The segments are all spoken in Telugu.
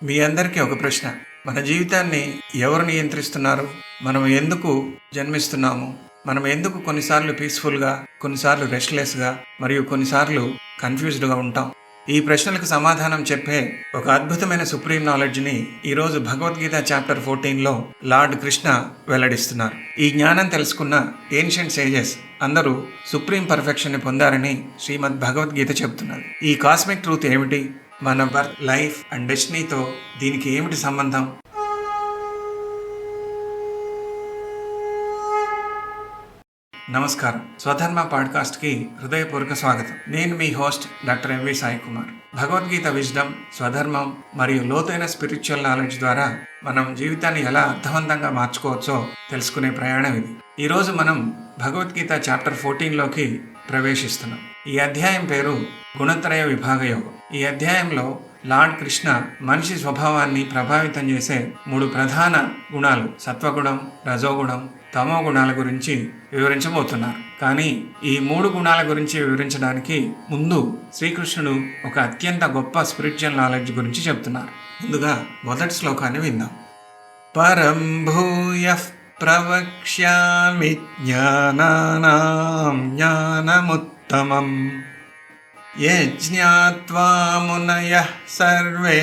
మీ అందరికీ ఒక ప్రశ్న. మన జీవితాన్ని ఎవరు నియంత్రిస్తున్నారు? మనం ఎందుకు జన్మిస్తున్నాము? మనం ఎందుకు కొన్నిసార్లు పీస్‌ఫుల్‌గా, కొన్నిసార్లు రెస్ట్‌లెస్‌గా మరియు కొన్నిసార్లు కన్‌ఫ్యూజ్డ్‌గా ఉంటాం? ఈ ప్రశ్నలకు సమాధానం చెప్పే ఒక అద్భుతమైన సుప్రీం నాలెడ్జ్‌ని ఈరోజు భగవద్గీత చాప్టర్ 14లో లార్డ్ కృష్ణ వెల్లడిస్తున్నారు. ఈ జ్ఞానం తెలుసుకున్న ఏన్షియంట్ సేజెస్ అందరూ సుప్రీం పర్ఫెక్షన్ని పొందారని శ్రీమద్ భగవద్గీత చెబుతున్నది. ఈ కాస్మిక్ ట్రూత్ ఏమిటి? మన బర్త్, లైఫ్ అండ్ డెస్టినీతో దీనికి ఏమిటి సంబంధం? నమస్కారం. స్వధర్మ పాడ్కాస్ట్కి హృదయపూర్వక స్వాగతం. నేను మీ host doctor MV Sai Kumar. Bhagavad Gita wisdom, స్వధర్మం మరియు లోతైన స్పిరిచువల్ నాలెడ్జ్ ద్వారా మనం జీవితాన్ని ఎలా అర్థవంతంగా మార్చుకోవచ్చో తెలుసుకునే ప్రయాణం ఇది. ఈరోజు మనం భగవద్గీత చాప్టర్ 14లోకి ప్రవేశిస్తున్నాం. ఈ అధ్యాయం పేరు గుణత్రయ విభాగ యోగం. ఈ అధ్యాయంలో లార్డ్ కృష్ణ మనిషి స్వభావాన్ని ప్రభావితం చేసే 3 ప్రధాన గుణాలు, సత్వగుణం, రజోగుణం, తమో గుణాల గురించి వివరించబోతున్నారు. కానీ ఈ 3 గుణాల గురించి వివరించడానికి ముందు శ్రీకృష్ణుడు ఒక అత్యంత గొప్ప స్పిరిచువల్ నాలెడ్జ్ గురించి చెప్తున్నారు. ముందుగా మొదటి శ్లోకాన్ని విందాం. పరం భూయః ప్రవక్ష్యామి జ్ఞానానాం జ్ఞానముత్తమం యజ్ఞాత్వా మునయః సర్వే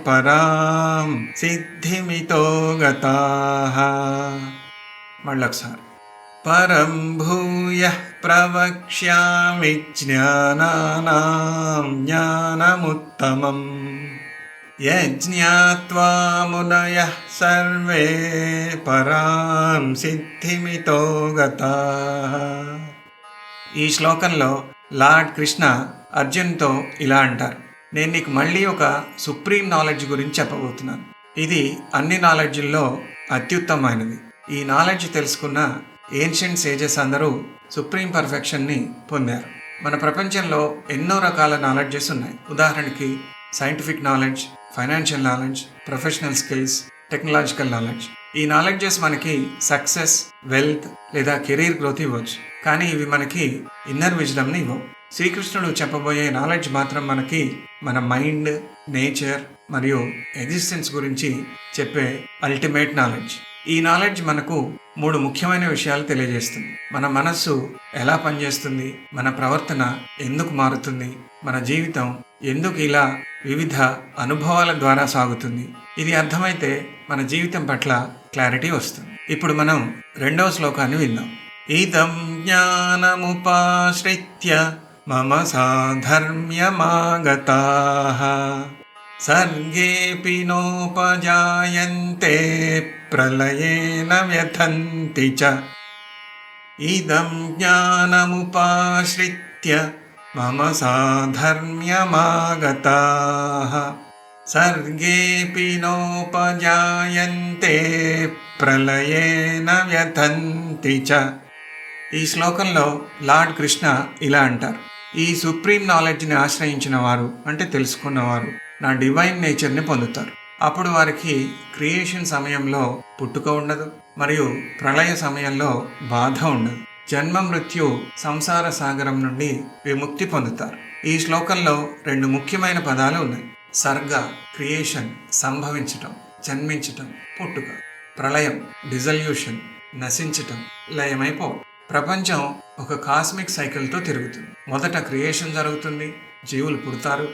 పరాం సిద్ధిమితో గతాః. మళ్ళొకసారి. పరం భూయః ప్రవక్ష్యామి జ్ఞానానాం జ్ఞానముత్తమం యజ్ఞాత్వా మునయః సర్వే పరాం సిద్ధిమితో గతాః. ఈ శ్లోకంలో లార్డ్ కృష్ణ అర్జున్తో ఇలా అంటారు. నేను నీకు మళ్ళీ ఒక సుప్రీం నాలెడ్జ్ గురించి చెప్పబోతున్నాను. ఇది అన్ని నాలెడ్జ్ల్లో అత్యుత్తమైనది. ఈ నాలెడ్జ్ తెలుసుకున్న ఏన్షియంట్ సేజెస్ అందరూ సుప్రీం పర్ఫెక్షన్ని పొందారు. మన ప్రపంచంలో ఎన్నో రకాల నాలెడ్జెస్ ఉన్నాయి. ఉదాహరణకి scientific knowledge, financial knowledge, professional skills, technological knowledge. ఈ నాలెడ్జెస్ మనకి సక్సెస్, వెల్త్ లేదా కెరీర్ గ్రోత్ ఇవ్వచ్చు. కానీ ఇవి మనకి ఇన్నర్ విజ్డమ్ని ఇవ్వవు. శ్రీకృష్ణుడు చెప్పబోయే నాలెడ్జ్ మాత్రం మనకి మన మైండ్, నేచర్ మరియు ఎగ్జిస్టెన్స్ గురించి చెప్పే అల్టిమేట్ నాలెడ్జ్. ఈ నాలెడ్జ్ మనకు 3 ముఖ్యమైన విషయాలు తెలియజేస్తుంది. మన మనస్సు ఎలా పనిచేస్తుంది, మన ప్రవర్తన ఎందుకు మారుతుంది, మన జీవితం ఎందుకు ఇలా వివిధ అనుభవాల ద్వారా సాగుతుంది. ఇది అర్థమైతే మన జీవితం పట్ల క్లారిటీ వస్తుంది. ఇప్పుడు మనం 2వ శ్లోకాన్ని విందాం. ఇదం జ్ఞానముపాశ్రిత్య మమ సాధర్మ్యమాగతాః సర్గేపి నోపజాయంతే ప్రళయేన వ్యథంతి చ. ఇదం జ్ఞానముపాశ్రిత్య మమ సాధర్మ్యమాగతాః సర్గేపి నోపజాయంతే ప్రళయేన వ్యథంతి చ. ఈ శ్లోకంలో లార్డ్ కృష్ణ ఇలా అంటారు. ఈ సుప్రీం నాలెడ్జ్ని ఆశ్రయించిన వారు, అంటే తెలుసుకున్నవారు, నా డివైన్ నేచర్ని పొందుతారు. అప్పుడు వారికి క్రియేషన్ సమయంలో పుట్టుక ఉండదు మరియు ప్రళయ సమయంలో బాధ ఉండదు. జన్మ మృత్యు సంసార సాగరం నుండి విముక్తి పొందుతారు. ఈ శ్లోకంలో 2 ముఖ్యమైన పదాలు ఉన్నాయి. సర్గ, క్రియేషన్, సంభవించటం, జన్మించటం, పుట్టుక. ప్రళయం, డిజల్యూషన్, నశించటం, లయమైపోవడం. ప్రపంచం ఒక కాస్మిక్ సైకిల్తో తిరుగుతుంది. మొదట క్రియేషన్ జరుగుతుంది, జీవులు పుడతారు.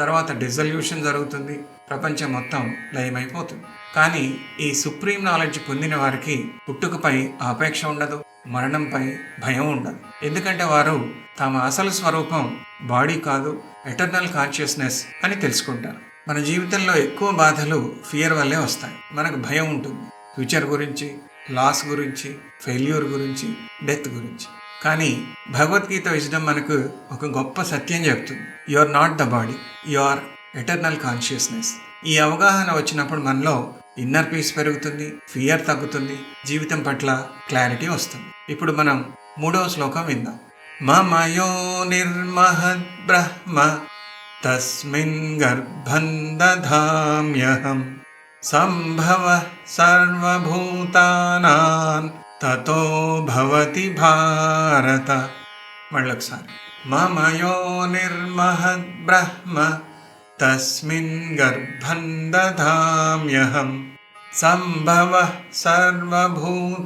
తర్వాత డిజల్యూషన్ జరుగుతుంది, ప్రపంచం మొత్తం లయమైపోతుంది. కానీ ఈ సుప్రీం నాలెడ్జ్ పొందిన వారికి పుట్టుకపై ఆపేక్ష ఉండదు, మరణంపై భయం ఉండదు. ఎందుకంటే వారు తమ అసలు స్వరూపం బాడీ కాదు, ఎటర్నల్ కాన్షియస్నెస్ అని తెలుసుకుంటారు. మన జీవితంలో ఎక్కువ బాధలు ఫియర్ వల్లే వస్తాయి. మనకు భయం ఉంటుంది, ఫ్యూచర్ గురించి, లాస్ గురించి, ఫెయిల్యూర్ గురించి, డెత్ గురించి. కానీ భగవద్గీత విజ్డమ్ మనకు ఒక గొప్ప సత్యం చెప్తుంది. You are not the body, you are eternal consciousness. ఈ అవగాహన వచ్చినప్పుడు మనలో ఇన్నర్ పీస్ పెరుగుతుంది, ఫియర్ తగ్గుతుంది, జీవితం పట్ల క్లారిటీ వస్తుంది. ఇప్పుడు మనం 3వ శ్లోకం విందాం. మమ యోనిర్మహద్ బ్రహ్మ తస్మిన్ గర్భం దధామ్యహం సంభవః సర్వభూతానాం తతో భవతి భారత. మళ్ళొకసారి. మమ యోనిర్మహద్ బ్రహ్మ తస్మిన్ గర్భం దధామ్యహం సంభవః సర్వభూతానాం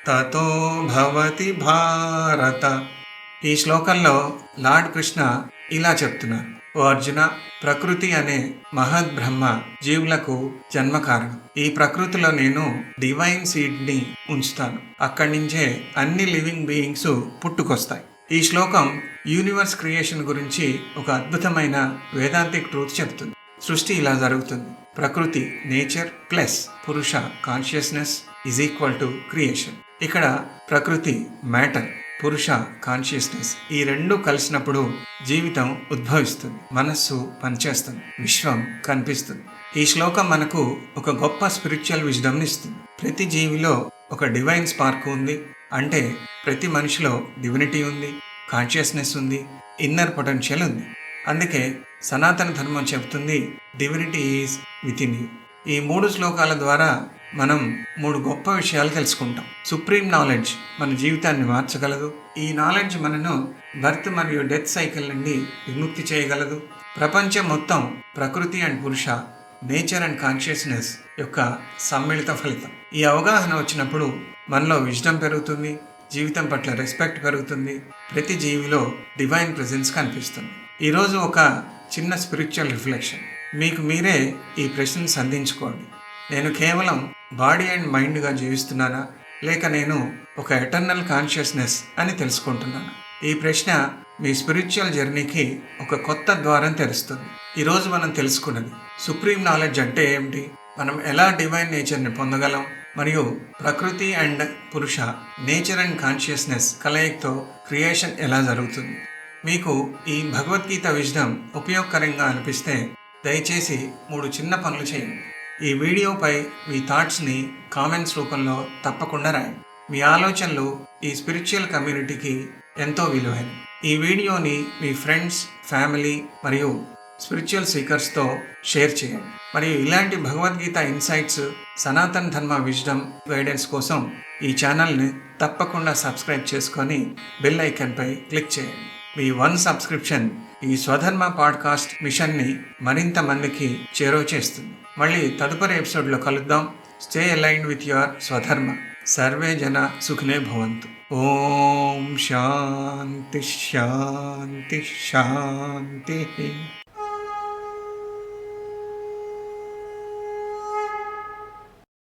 తతో భవతి భారత. ఈ శ్లోకంలో లార్డ్ కృష్ణ ఇలా చెప్తున్నారు: ఓ అర్జున, ప్రకృతి అనే మహద్ బ్రహ్మ జీవులకు జన్మ కారణం. ఈ ప్రకృతిలో నేను డివైన్ సీడ్ ని ఉంచుతాను. అక్కడి నుంచే అన్ని లివింగ్ బీయింగ్స్ పుట్టుకొస్తాయి. ఈ శ్లోకం యూనివర్స్ క్రియేషన్ గురించి ఒక అద్భుతమైన వేదాంతిక్ ట్రూత్ చెప్తుంది. సృష్టి ఇలా జరుగుతుంది. ప్రకృతి నేచర్ ప్లస్ పురుష consciousness is equal to creation. ఇక్కడ ప్రకృతి మ్యాటర్, పురుష కాన్షియస్నెస్ ఈ రెండు కలిసినప్పుడు జీవితం ఉద్భవిస్తుంది, మనస్సు పనిచేస్తుంది, విశ్వం కనిపిస్తుంది. ఈ శ్లోకం మనకు ఒక గొప్ప స్పిరిచువల్ విజ్డమ్ ఇస్తుంది. ప్రతి జీవిలో ఒక డివైన్ స్పార్క్ ఉంది. అంటే ప్రతి మనిషిలో డివినిటీ ఉంది, కాన్షియస్నెస్ ఉంది, ఇన్నర్ పొటెన్షియల్ ఉంది. అందుకే సనాతన ధర్మం చెబుతుంది divinity is with in you. ఈ 3 శ్లోకాల ద్వారా మనం 3 గొప్ప విషయాలు తెలుసుకుంటాం. సుప్రీం నాలెడ్జ్ మన జీవితాన్ని మార్చగలదు. ఈ నాలెడ్జ్ మనను బర్త్ మరియు డెత్ సైకిల్ నుండి విముక్తి చేయగలదు. ప్రపంచం మొత్తం ప్రకృతి అండ్ పురుష, నేచర్ అండ్ కాన్షియస్నెస్ యొక్క సమ్మిళిత ఫలితం. ఈ అవగాహన వచ్చినప్పుడు మనలో విజ్డమ్ పెరుగుతుంది, జీవితం పట్ల రెస్పెక్ట్ పెరుగుతుంది, ప్రతి జీవిలో డివైన్ ప్రెజెన్స్ కనిపిస్తుంది. ఈరోజు ఒక చిన్న స్పిరిచువల్ రిఫ్లెక్షన్. మీకు మీరే ఈ ప్రశ్నను సంధించుకోండి: నేను కేవలం బాడీ అండ్ మైండ్గా జీవిస్తున్నానా, లేక నేను ఒక ఎటర్నల్ కాన్షియస్నెస్ అని తెలుసుకుంటున్నాను? ఈ ప్రశ్న మీ స్పిరిచువల్ జర్నీకి ఒక కొత్త ద్వారం తెరుస్తుంది. ఈరోజు మనం తెలుసుకున్నది సుప్రీం నాలెడ్జ్ అంటే ఏమిటి, మనం ఎలా డివైన్ నేచర్ని పొందగలం, మరియు ప్రకృతి అండ్ పురుష, నేచర్ అండ్ కాన్షియస్నెస్ కలయికతో క్రియేషన్ ఎలా జరుగుతుంది. మీకు ఈ భగవద్గీత విజ్డమ్ ఉపయోగకరంగా అనిపిస్తే దయచేసి 3 చిన్న పనులు చేయండి. ఈ వీడియోపై మీ థాట్స్ని కామెంట్స్ రూపంలో తప్పకుండా రాయండి. మీ ఆలోచనలు ఈ స్పిరిచువల్ కమ్యూనిటీకి ఎంతో విలువైనవి. ఈ వీడియోని మీ ఫ్రెండ్స్, ఫ్యామిలీ మరియు స్పిరిచువల్ సీకర్స్తో షేర్ చేయండి. మరియు ఇలాంటి భగవద్గీత ఇన్సైట్స్, సనాతన్ ధర్మ విజ్డమ్ గైడెన్స్ కోసం ఈ ఛానల్ని తప్పకుండా సబ్స్క్రైబ్ చేసుకొని బెల్ ఐకాన్పై క్లిక్ చేయండి. మీ 1 సబ్స్క్రిప్షన్ ఈ స్వధర్మ పాడ్కాస్ట్ మిషన్ని మరింత మందికి చేరువ చేస్తుంది. మళ్ళీ తదుపరి ఎపిసోడ్లో కలుద్దాం. Stay aligned with your swadharma. సర్వే జన సుఖినే భవంతు. ఓం శాంతి శాంతి శాంతి.